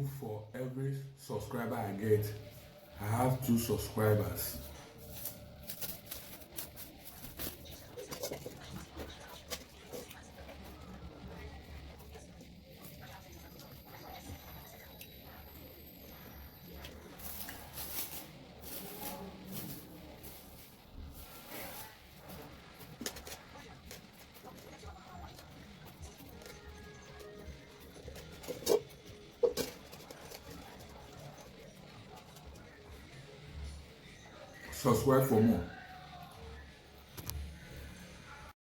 grateful for every subscriber I get. I have 2 subscribers. Subscribe for more.